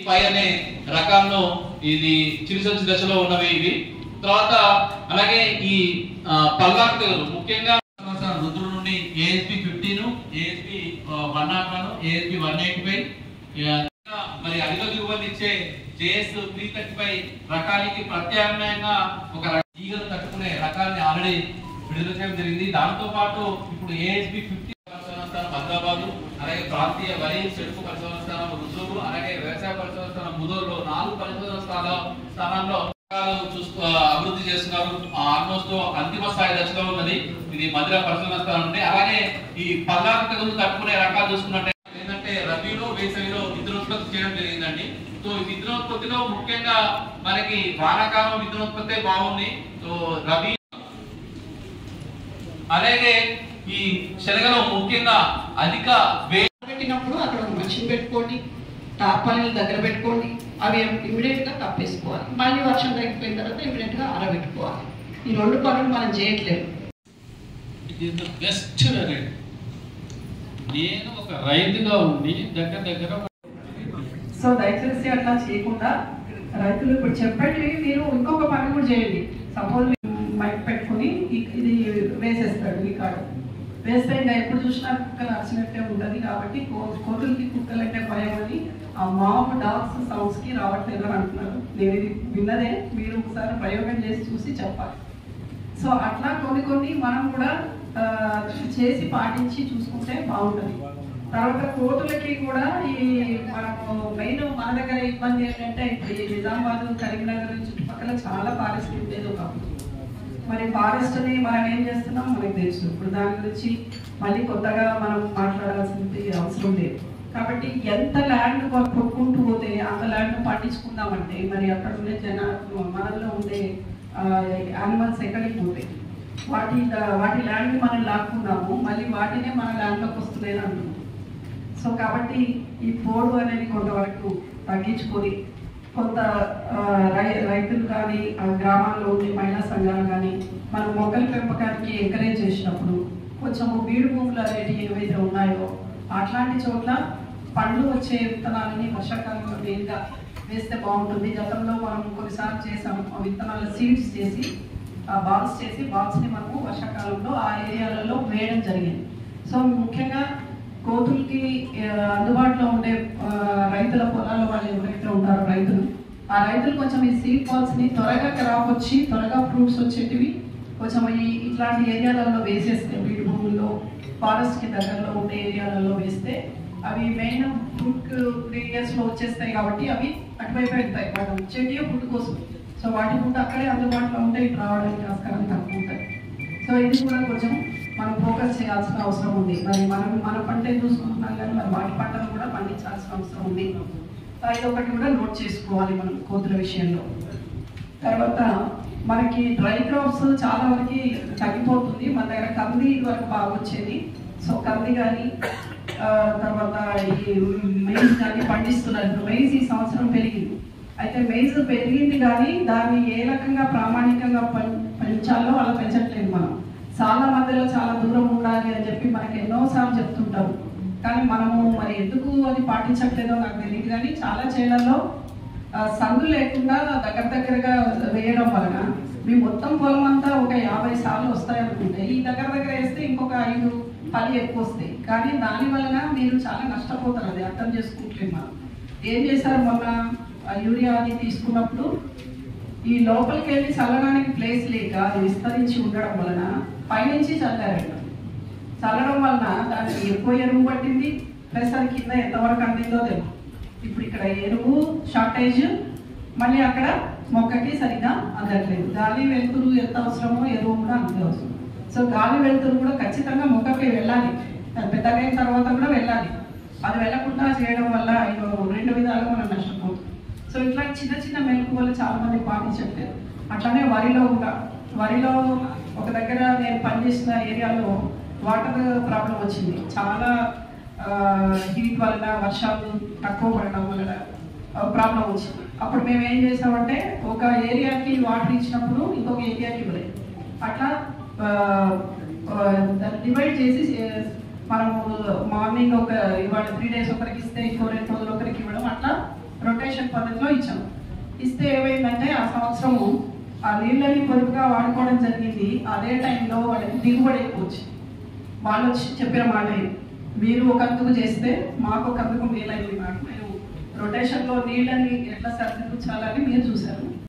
పై అనే రకాల్లో ఇది చిరుసంచి దశలో ఉన్నవి ఇవి. తర్వాత అలాగే ఈ పల్లాక్ ముఖ్యంగా రుద్రుల నుండి ASP 15, ASP 101, ASP 185 మరి అధిక దిగుబడి ఇచ్చే JS 335 రకానికి ప్రత్యామ్నాయంగా ఒక ఈగలు తట్టుకునే రకాన్ని ఆల్రెడీ విడుదల చేయడం జరిగింది. దాంతో పాటు ఇప్పుడు ASP 50 పరిశోధన స్థానం హైదరాబాదు, అలాగే ప్రాంతీయ వరి చెరుకు పరిశోధన స్థానం రుద్రూరు, అలాగే వ్యవసాయ పరిశోధన స్థానం ముదూరులో 4 పరిశోధన స్థానాల్లో అభివృద్ధి చేస్తున్నారు. ఆల్మోస్ట్ అంతిమ స్థాయి దశలో ఉన్నది. ఇది మధుర పరిశోధన స్థానం ఉంది. అలాగే ఈ పల్లాకు తెగులు తట్టుకునే రకాలు చూసుకున్నట్టే ఏంటంటే రబీలో వేసవిలో విత్తనోత్పత్తి చేయడం జరిగిందండి. సో ఈ విత్తనోత్పత్తిలో ముఖ్యంగా మనకి వానాకాలం విత్తనోత్పత్తి బాగుంది. సో రబీ అలాగే ఈ శనగలో ముఖ్యంగా అధిక పెట్టినప్పుడు అక్కడ మనిషిని పెట్టుకోండి, టార్పాలిన్లు దగ్గర పెట్టుకోండి. అవి ఇమీడియట్ గా కప్పేసుకోవాలి. మళ్ళీ వర్షం తగ్గిపోయిన తర్వాత ఇమీడియట్ గా ఆరబెట్టుకోవాలి. ఈ 2 పనులు మనం చేయట్లేదు. Best variety. నేను ఒక రైతుగా ఉండి దగ్గర సో దయచేసి అట్లా చేయకుండా రైతులు ఇప్పుడు చెప్పండి. మీరు ఇంకొక పని కూడా చేయండి. సపోజ్ మైక్ పెట్టుకుని ఇది వేసేస్తాడు ఈ కాడు వేస్తే ఇంకా ఎప్పుడు చూసినా కుక్కలు అరిచినట్టే ఉంటుంది. కాబట్టి కోతులకి కుక్కలు అంటే భయం అని ఆ మామూలు డాగ్స్ సౌండ్స్ కి రావట్లేదు అని అంటున్నారు. నేను ఇది విన్నదే, మీరు ఒకసారి ప్రయోగం చేసి చూసి చెప్పాలి. సో అట్లా కొన్ని మనం కూడా చేసి పాటించి చూసుకుంటే బాగుంటుంది. తర్వాత కోతులకి కూడా ఈ మనము మెయిన్ మన దగ్గర ఇబ్బంది ఏంటంటే ఇప్పుడు నిజామాబాద్, కరీంనగర్ చుట్టుపక్కల చాలా ఫారెస్ట్ ఉండేది ఒకప్పుడు. మరి ఫారెస్ట్ ని మనం ఏం చేస్తున్నాం మనకు తెలుసు. ఇప్పుడు దాని గురించి మళ్ళీ కొత్తగా మనం మాట్లాడాల్సింది అవసరం లేదు. కాబట్టి ఎంత ల్యాండ్ కొట్టుకుంటూ పోతే అంత ల్యాండ్ పండించుకుందామంటే మరి అక్కడ ఉండే మనలో ఉండే యానిమల్స్ ఎక్కడికి పోతాయి? వాటి ల్యాండ్ మనం లాక్కున్నాము, మళ్ళీ వాటినే మన ల్యాండ్లోకి వస్తున్నాయని అంటున్నాం. సో కాబట్టి ఈ పోడు అనేది కొంతవరకు తగ్గించుకొని కొంత రైతులు కానీ గ్రామాల్లో ఉండే మహిళా సంఘాలు కానీ మనం మొక్కల పెంపకానికి ఎంకరేజ్ చేసినప్పుడు కొంచెం బీడు భూములు అనేటివి ఏవైతే ఉన్నాయో అట్లాంటి చోట్ల పండ్లు వచ్చే విత్తనాలని వర్షాకాలంలో నేరుగా వేస్తే బాగుంటుంది. గతంలో మనం కొన్నిసార్లు చేసాము. ఆ విత్తనాల సీడ్స్ చేసి బాల్స్ని మనము వర్షాకాలంలో ఆ ఏరియాలలో వేయడం జరిగింది. సో ముఖ్యంగా కోతులకి అందుబాటులో ఉండే రైతుల పొలాల వాళ్ళు ఎవరైతే ఉంటారో ఆ రైతులు కొంచెం ఈ సీడ్ బాల్స్ ని త్వరగా క్రాప్ వచ్చి త్వరగా ఫ్రూట్స్ వచ్చేటివి కొంచెం ఇట్లాంటి ఏరియాలలో వేసేస్తే బీడు భూముల్లో ఫారెస్ట్ కి దగ్గరలో ఉండే ఏరియాలలో వేస్తే అవి మెయిన్ ఫుడ్ 3 years లో వచ్చేస్తాయి. కాబట్టి అవి అటువైపు వెళ్తాయి. వాటి వచ్చేటివి ఫుడ్ కోసం. సో వాటి ఫుడ్ అక్కడే అందుబాటులో ఉంటే ఇటు రావడానికి ఆస్కారం తక్కువ ఉంటుంది. సో ఇది కూడా కొంచెం మనం ఫోకస్ చేయాల్సిన అవసరం ఉంది. మరి మన పంటే చూసుకుంటున్నాం కానీ మరి వాటి పంటను కూడా పండించాల్సిన అవసరం ఉంది. ఇది ఒకటి కూడా నోట్ చేసుకోవాలి మనం కోతుల విషయంలో. తర్వాత మనకి డ్రై క్రాప్స్ చాలా వరకు తగ్గిపోతుంది. మన దగ్గర కంది వరకు బాగా వచ్చేది. సో కంది కానీ తర్వాత ఈ మెయిజ్ కానీ పండిస్తున్నారు. ఇప్పుడు మెయిజ్ ఈ సంవత్సరం పెరిగింది. అయితే మెయిజ్ పెరిగింది కానీ దాన్ని ఏ రకంగా ప్రామాణికంగా పెంచాలో అలా పెంచట్లేదు. మనం చాలా మధ్యలో చాలా దూరం ఉండాలి అని చెప్పి మనకి ఎన్నోసార్లు చెప్తుంటారు. కానీ మనము మరి ఎందుకు అది పాటించట్లేదో నాకు తెలియదు. కానీ చాలా చేళ్లలో సందు లేకుండా దగ్గరగా వేయడం వలన మీ మొత్తం పొలం అంతా ఒక 50 సార్లు వస్తాయనుకుంటే ఈ దగ్గర వేస్తే ఇంకొక 5-10 ఎక్కువ వస్తాయి. కానీ దాని వలన మీరు చాలా నష్టపోతారు. అది అర్థం చేసుకుంటే మనం ఏం చేశారు, మొన్న యూరియా అది తీసుకున్నప్పుడు ఈ లోపలికి వెళ్ళి చల్లడానికి ప్లేస్ లేక అది విస్తరించి ఉండడం వలన పైనుంచి చల్లారంట. చల్లడం వలన దానికి ఎక్కువ ఎరువు పట్టింది. ప్లస్ అది కింద ఎంతవరకు అందిందో తెలియదు. ఇప్పుడు ఇక్కడ ఎరువు షార్టేజ్, మళ్ళీ అక్కడ మొక్కకి సరిగ్గా అందట్లేదు. గాలి వెలుతురు ఎంత అవసరమో ఎరువు కూడా అంతే అవసరం. సో గాలి వెలుతురు కూడా ఖచ్చితంగా మొక్కకి వెళ్ళాలి. పెద్దగా అయిన తర్వాత కూడా వెళ్ళాలి. అది వెళ్ళకుండా చేయడం వల్ల 2 విధాలుగా మనం నష్టపోతుంది. సో ఇట్లా చిన్న మెలకువలు చాలా మంది పాటించట్లేదు. అట్లానే వరిలో ఒక దగ్గర నేను పనిచేసిన ఏరియాలో వాటర్ ప్రాబ్లం వచ్చింది. చాలా హీట్ వలన వర్షాలు తక్కువ పడడం వలన ప్రాబ్లం వచ్చింది. అప్పుడు మేము ఏం చేసామంటే ఒక ఏరియాకి వాటర్ ఇచ్చినప్పుడు ఇంకొక ఏరియాకి ఇవ్వలేదు. అట్లా డివైడ్ చేసి మనము మార్నింగ్ ఇవాళ 3 days ఒకరికి ఇస్తే ఇంకో 2 రోజులు ఒకరికి ఇవ్వడం, అట్లా రొటేట్ రొటేషన్ పద్ధతిలో ఇచ్చాము. ఇస్తే ఏమైందంటే ఆ సంవత్సరము ఆ నీళ్ళని పొదుపుగా వాడుకోవడం జరిగింది. అదే టైంలో వాళ్ళకి దిగుబడి ఎక్కువ వచ్చింది. వాళ్ళు వచ్చి చెప్పిన మాట మీరు ఒక అందుకు చేస్తే మాకు ఒక అందుకు మేలైంది. మాకు మీరు రొటేషన్లో నీళ్ళని ఎట్లా సరిదిద్దుచాలని మీరు చూశారు.